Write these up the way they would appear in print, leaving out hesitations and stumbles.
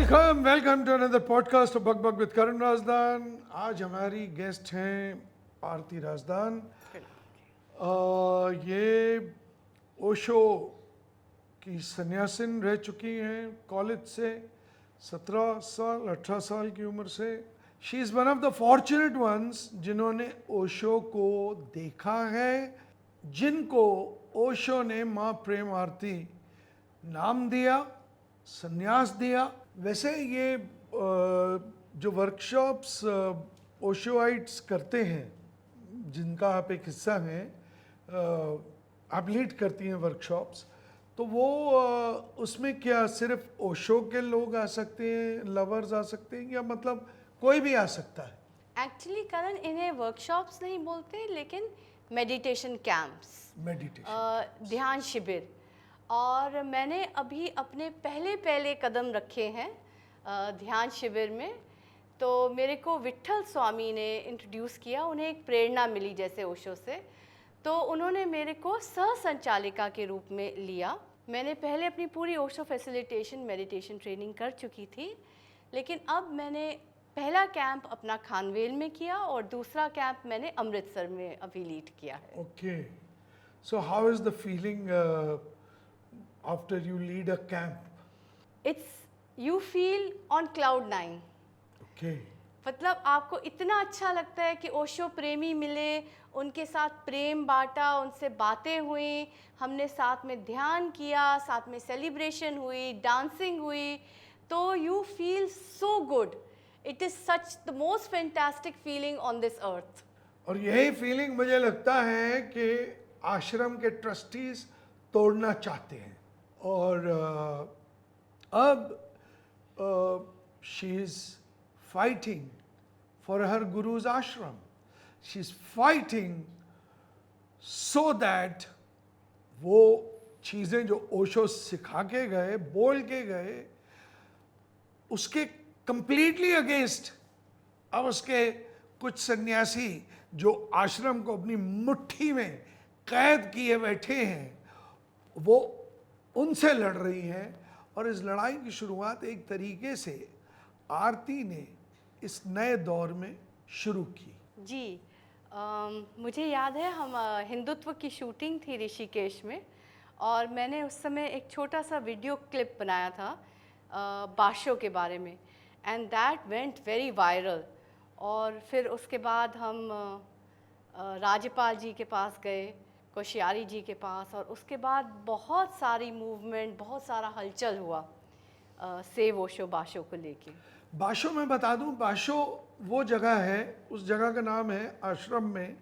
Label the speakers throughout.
Speaker 1: Welcome to another podcast of Bak Bak with Karan Rajdan. आज हमारी guest हैं आरती राजदान। ये ओशो की सन्यासिन रह चुकी हैं कॉलेज से 17 साल 18 साल की उम्र से। She is one of the fortunate ones जिन्होंने ओशो को देखा है, जिनको ओशो ने माँ प्रेम आरती नाम दिया, संन्यास दिया। वैसे ये जो वर्कशॉप्स ओशोइट्स करते हैं, जिनका आप एक हिस्सा हैं, आप लीड करती हैं वर्कशॉप्स, तो वो उसमें क्या सिर्फ ओशो के लोग आ सकते हैं, लवर्स आ सकते हैं, या मतलब कोई भी आ सकता है?
Speaker 2: एक्चुअली करण, इन्हें वर्कशॉप्स नहीं बोलते लेकिन मेडिटेशन कैंप्स, ध्यान शिविर। और मैंने अभी अपने पहले कदम रखे हैं ध्यान शिविर में। तो मेरे को विट्ठल स्वामी ने इंट्रोड्यूस किया, उन्हें एक प्रेरणा मिली जैसे ओशो से, तो उन्होंने मेरे को सह संचालिका के रूप में लिया। मैंने पहले अपनी पूरी ओशो फैसिलिटेशन मेडिटेशन ट्रेनिंग कर चुकी थी, लेकिन अब मैंने पहला कैंप अपना खानवेल में किया और दूसरा कैंप मैंने अमृतसर में अभी लीड किया है।
Speaker 1: Okay, so how is the feeling after you lead a camp?
Speaker 2: You feel on cloud 9.
Speaker 1: Okay.
Speaker 2: मतलब आपको इतना अच्छा लगता है कि ओशो प्रेमी मिले, उनके साथ प्रेम बांटा, उनसे बातें हुई, हमने साथ में ध्यान किया, साथ में सेलिब्रेशन हुई, डांसिंग हुई, तो you feel so good. It is such the most fantastic feeling on this earth.
Speaker 1: और यही फीलिंग मुझे लगता है कि आश्रम के ट्रस्टीज तोड़ना चाहते हैं। और अब she is fighting for her guru's ashram. She is fighting so that वो चीज़ें जो ओशो सिखा के गए, बोल के गए, उसके कंप्लीटली अगेंस्ट अब उसके कुछ सन्यासी जो आश्रम को अपनी मुट्ठी में कैद किए बैठे हैं, वो उनसे लड़ रही हैं। और इस लड़ाई की शुरुआत एक तरीके से आरती ने इस नए दौर में शुरू की।
Speaker 2: जी, मुझे याद है हम हिंदुत्व की शूटिंग थी ऋषिकेश में, और मैंने उस समय एक छोटा सा वीडियो क्लिप बनाया था बाशो के बारे में, and that went very viral. और फिर उसके बाद हम राज्यपाल जी के पास गए, कोश्यारी जी के पास, और उसके बाद बहुत सारी मूवमेंट, बहुत सारा हलचल हुआ सेव ओशो बाशो को लेके।
Speaker 1: बाशो मैं बता दूं, बाशो वो जगह है, उस जगह का नाम है आश्रम में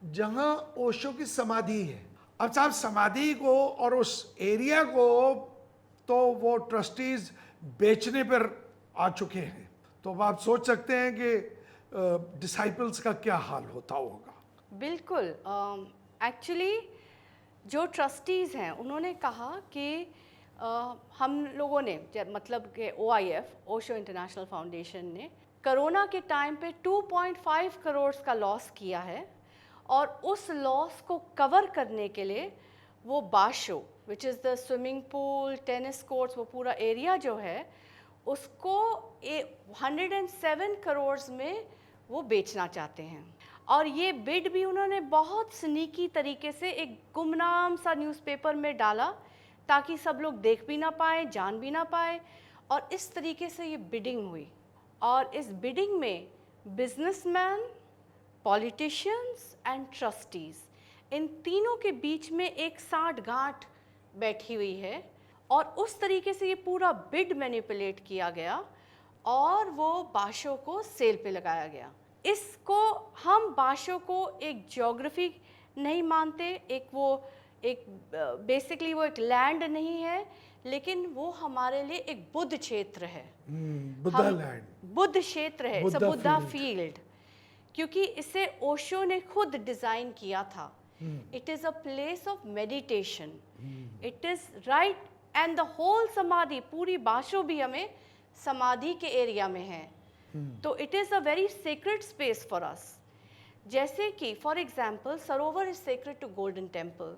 Speaker 1: जहां ओशो की समाधि है। अब साहब, समाधि को और उस एरिया को तो वो ट्रस्टीज बेचने पर आ चुके हैं, तो अब आप सोच सकते हैं कि डिसाइपल्स का क्या हाल होता होगा।
Speaker 2: बिल्कुल। एक्चुअली जो ट्रस्टीज़ हैं उन्होंने कहा कि हम लोगों ने, मतलब कि OIF, ओशो इंटरनेशनल फाउंडेशन ने कोरोना के टाइम पे 2.5 करोड़ का लॉस किया है, और उस लॉस को कवर करने के लिए वो Basho, which is the swimming pool, tennis courts, वो पूरा एरिया जो है उसको 107 करोड़ में वो बेचना चाहते हैं। और ये बिड भी उन्होंने बहुत स्नीकी तरीके से एक गुमनाम सा न्यूज़पेपर में डाला, ताकि सब लोग देख भी ना पाए, जान भी ना पाए, और इस तरीके से ये बिडिंग हुई। और इस बिडिंग में बिजनेसमैन, पॉलिटिशियंस एंड ट्रस्टीज़, इन तीनों के बीच में एक साठ-गांठ बैठी हुई है, और उस तरीके से ये पूरा बिड मैनिपुलेट किया गया और वो बाशो को सेल पे लगाया गया। इसको हम बाशो को एक ज्योग्राफी नहीं मानते, एक बेसिकली वो एक लैंड नहीं है, लेकिन वो हमारे लिए एक बुद्ध क्षेत्र है।
Speaker 1: बुद्धा लैंड,
Speaker 2: बुद्ध क्षेत्र है, इट्स अ बुद्धा फील्ड, क्योंकि इसे ओशो ने खुद डिज़ाइन किया था। It is a place of meditation, it is right, and the whole samadhi, पूरी बाशो भी हमें समाधि के एरिया में है। तो it is a very sacred space for us. जैसे कि for example sarovar is sacred to Golden Temple,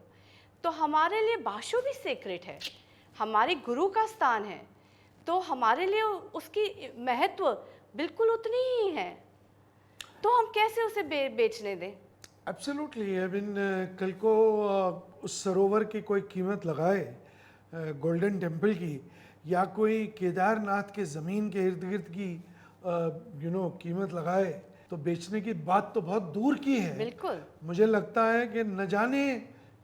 Speaker 2: तो हमारे लिए बाशो भी सेक्रेड है, हमारे गुरु का स्थान है। तो हमारे लिए उसकी महत्व बिल्कुल उतनी ही है, तो हम कैसे उसे बेचने दें?
Speaker 1: एब्सोल्युटली। आई मीन कल को उस सरोवर की कोई कीमत लगाए, गोल्डन टेम्पल की, या कोई केदारनाथ के ज़मीन के इर्द गिर्द की कीमत लगाए, तो बेचने की बात तो बहुत दूर की है।
Speaker 2: बिल्कुल।
Speaker 1: मुझे लगता है कि न जाने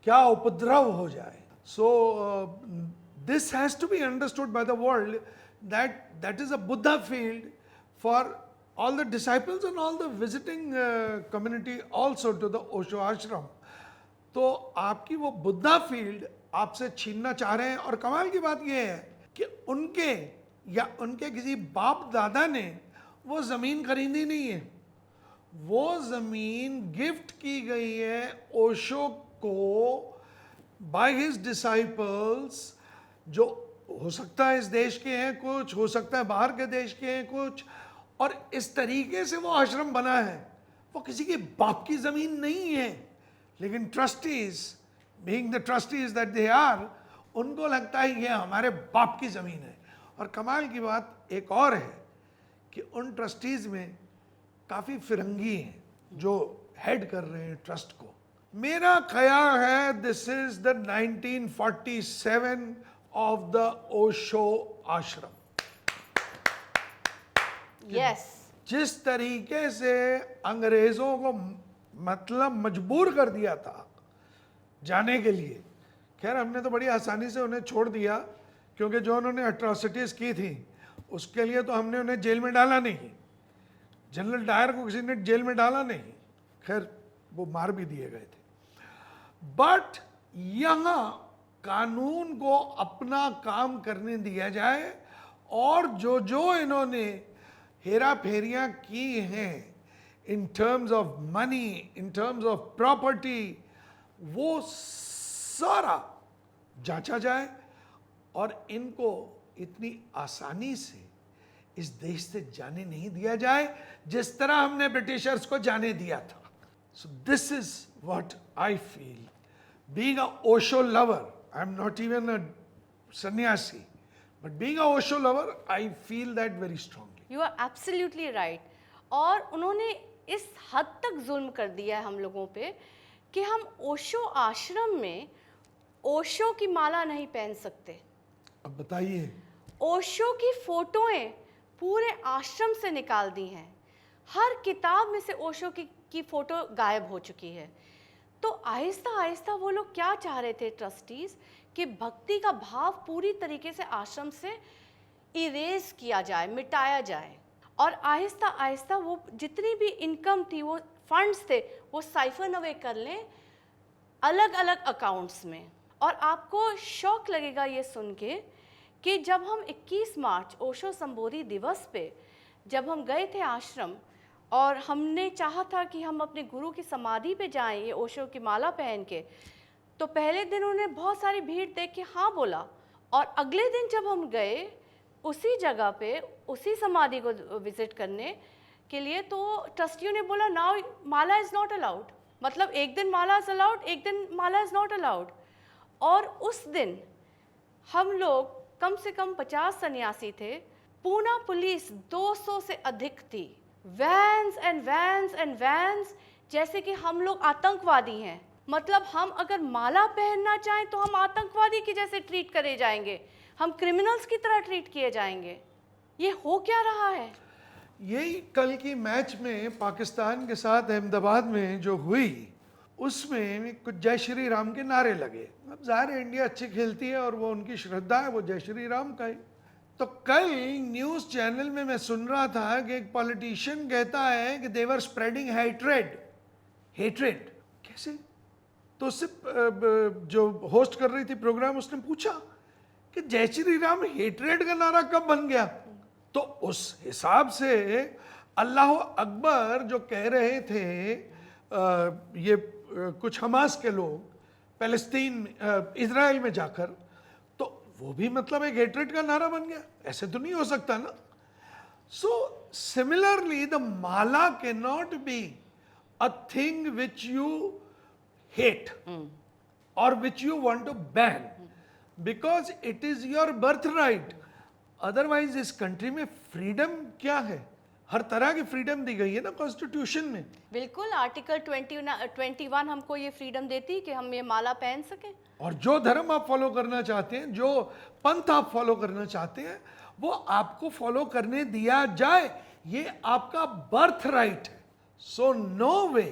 Speaker 1: क्या उपद्रव हो जाए। So this has to be understood by the world that is a Buddha field for all the disciples and all the visiting community also to the Osho ashram. तो आपकी वो बुद्धा फील्ड आपसे छीनना चाह रहे हैं। और कमाल की बात यह है कि उनके या उनके किसी बाप दादा ने वो ज़मीन खरीदी नहीं है, वो ज़मीन गिफ्ट की गई है ओशो को बाय हिज डिसाइपल्स, जो हो सकता है इस देश के हैं कुछ, हो सकता है बाहर के देश के हैं कुछ, और इस तरीके से वो आश्रम बना है। वो किसी के बाप की ज़मीन नहीं है, लेकिन trustees, being the trustees that they are, उनको लगता है ये हमारे बाप की ज़मीन है। और कमाल की बात एक और है कि उन ट्रस्टीज में काफ़ी फिरंगी हैं जो हेड कर रहे हैं ट्रस्ट को। मेरा ख्याल है this is the 1947 of the Osho ashram.
Speaker 2: Yes.
Speaker 1: जिस तरीके से अंग्रेजों को मतलब मजबूर कर दिया था जाने के लिए, खैर हमने तो बड़ी आसानी से उन्हें छोड़ दिया, क्योंकि जो उन्होंने अट्रॉसिटीज की थी उसके लिए तो हमने उन्हें जेल में डाला नहीं। जनरल डायर को किसी ने जेल में डाला नहीं, खैर वो मार भी दिए गए थे। बट यहाँ कानून को अपना काम करने दिया जाए, और जो जो इन्होंने हेरा फेरियां की हैं in terms of money, in terms of property, वो सारा जांचा जाए और इनको इतनी आसानी से इस देश से जाने नहीं दिया जाए जिस तरह हमने ब्रिटिशर्स को जाने दिया था। So this is what I feel, being a Osho lover. I'm not even a sannyasi, but being a Osho lover, I feel that very strongly.
Speaker 2: You are absolutely right. और उन्होंने इस हद तक जुल्म कर दिया है हम लोगों पे कि हम ओशो आश्रम में ओशो की माला नहीं पहन सकते।
Speaker 1: अब बताइए।
Speaker 2: ओशो की फोटोएं पूरे आश्रम से निकाल दी हैं, हर किताब में से ओशो की फोटो गायब हो चुकी है। तो आहिस्ता आहिस्ता वो लोग क्या चाह रहे थे ट्रस्टीज़, कि भक्ति का भाव पूरी तरीके से आश्रम से इरेज किया जाए, मिटाया जाए, और आहिस्ता आहिस्ता वो जितनी भी इनकम थी, वो फंड्स थे, वो साइफन अवे कर लें अलग अलग अकाउंट्स में। और आपको शौक लगेगा ये सुन के कि जब हम 21 मार्च ओशो संबोधि दिवस पे जब हम गए थे आश्रम, और हमने चाहा था कि हम अपने गुरु की समाधि पे जाएं ये ओशो की माला पहन के, तो पहले दिन उन्हें बहुत सारी भीड़ देख के हाँ बोला, और अगले दिन जब हम गए उसी जगह पे उसी समाधि को विजिट करने के लिए, तो ट्रस्टियों ने बोला now Mala is not allowed. मतलब एक दिन माला इज़ अलाउड, एक दिन माला इज़ नॉट अलाउड। और उस दिन हम लोग कम से कम 50 सन्यासी थे, पूना पुलिस 200 से अधिक थी, vans and vans and vans, जैसे कि हम लोग आतंकवादी हैं। मतलब हम अगर माला पहनना चाहें तो हम आतंकवादी की जैसे ट्रीट करे जाएंगे, हम क्रिमिनल्स की तरह ट्रीट किए जाएंगे। ये हो क्या रहा है?
Speaker 1: यही कल की मैच में पाकिस्तान के साथ अहमदाबाद में जो हुई, उसमें कुछ जय श्री राम के नारे लगे। अब ज़ाहिर है इंडिया अच्छी खेलती है और वो उनकी श्रद्धा है, वो जय श्री राम का ही। तो कल न्यूज़ चैनल में मैं सुन रहा था कि एक पॉलिटिशियन कहता है कि दे वर स्प्रेडिंग हेट्रेड। हेट्रेड कैसे? तो उससे जो होस्ट कर रही थी प्रोग्राम, उसने पूछा कि जय श्री राम हेट्रेड का नारा कब बन गया? तो उस हिसाब से अल्लाह अकबर जो कह रहे थे ये कुछ हमास के लोग फ़लस्तीन इजराइल में जाकर, तो वो भी मतलब एक हेट्रेड का नारा बन गया। ऐसे तो नहीं हो सकता ना। So similarly the Mala can not be a thing which you hate or which you want to ban, because it is your birthright. Otherwise इस कंट्री में फ्रीडम क्या है? हर तरह की फ्रीडम दी गई है ना कॉन्स्टिट्यूशन में।
Speaker 2: बिल्कुल, आर्टिकल 21 हमको ये फ्रीडम देती है कि हम ये माला पहन सकें।
Speaker 1: और जो धर्म आप फॉलो करना चाहते हैं, जो पंथ आप फॉलो करना चाहते हैं, वो आपको फॉलो करने दिया जाए, ये आपका बर्थ राइट है। So no way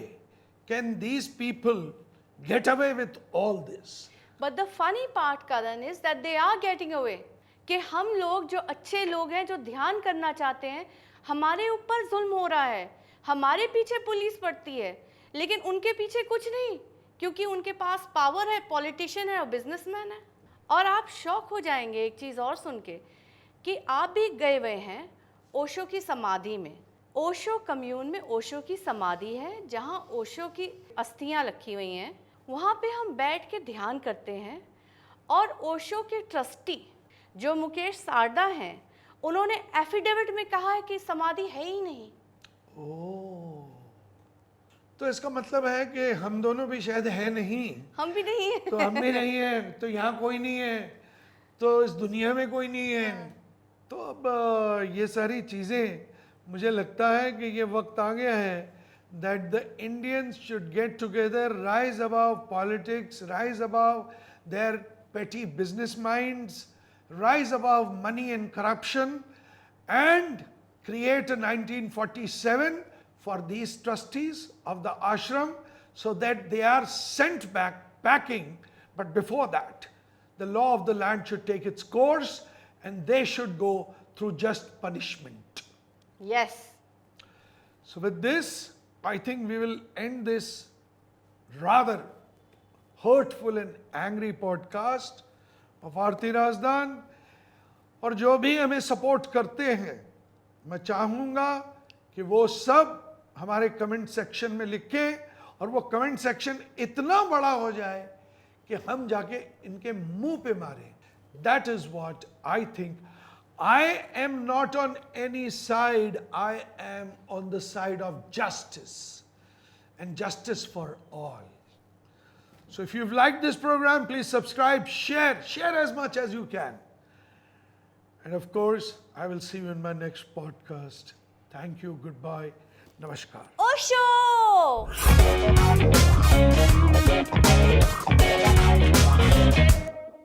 Speaker 1: can these people get away with all this.
Speaker 2: But the funny part करण is that they are getting away, कि हम लोग जो अच्छे लोग हैं, जो ध्यान करना चाहते हैं, हमारे ऊपर जुल्म हो रहा है, हमारे पीछे पुलिस पड़ती है, लेकिन उनके पीछे कुछ नहीं, क्योंकि उनके पास पावर है, पॉलिटिशियन है और बिजनेसमैन है। और आप शॉक हो जाएंगे एक चीज़ और सुन के, कि आप भी गए हुए हैं ओशो की समाधि में। ओशो कम्यून में ओशो की समाधि है, जहाँ ओशो की अस्थियाँ रखी हुई हैं। वहाँ पे हम बैठ के ध्यान करते हैं। और ओशो के ट्रस्टी जो मुकेश सारदा हैं, उन्होंने एफिडेविट में कहा है कि समाधि है ही नहीं।
Speaker 1: ओह, तो इसका मतलब है कि हम दोनों भी शायद है नहीं।
Speaker 2: हम भी नहीं हैं।
Speaker 1: तो हम भी नहीं है, तो यहाँ कोई नहीं है, तो इस दुनिया में कोई नहीं है। तो अब ये सारी चीज़ें, मुझे लगता है कि ये वक्त आ गया है that the Indians should get together, rise above politics, rise above their petty business minds, rise above money and corruption, and create a 1947 for these trustees of the ashram, so that they are sent back packing. But before that, the law of the land should take its course and they should go through just punishment.
Speaker 2: Yes.
Speaker 1: So with this, I think we will end this rather hurtful and angry podcast of आरती राजदान। और जो भी हमें support करते हैं, मैं चाहूँगा कि वो सब हमारे कमेंट सेक्शन में लिखें, और वो कमेंट सेक्शन इतना बड़ा हो जाए कि हम जाके इनके मुंह पे मारें। That is what I think. I am not on any side, I am on the side of justice, and justice for all. So if you've liked this program, please subscribe, share as much as you can. And of course, I will see you in my next podcast. Thank you, goodbye, namaskar.
Speaker 2: Osho!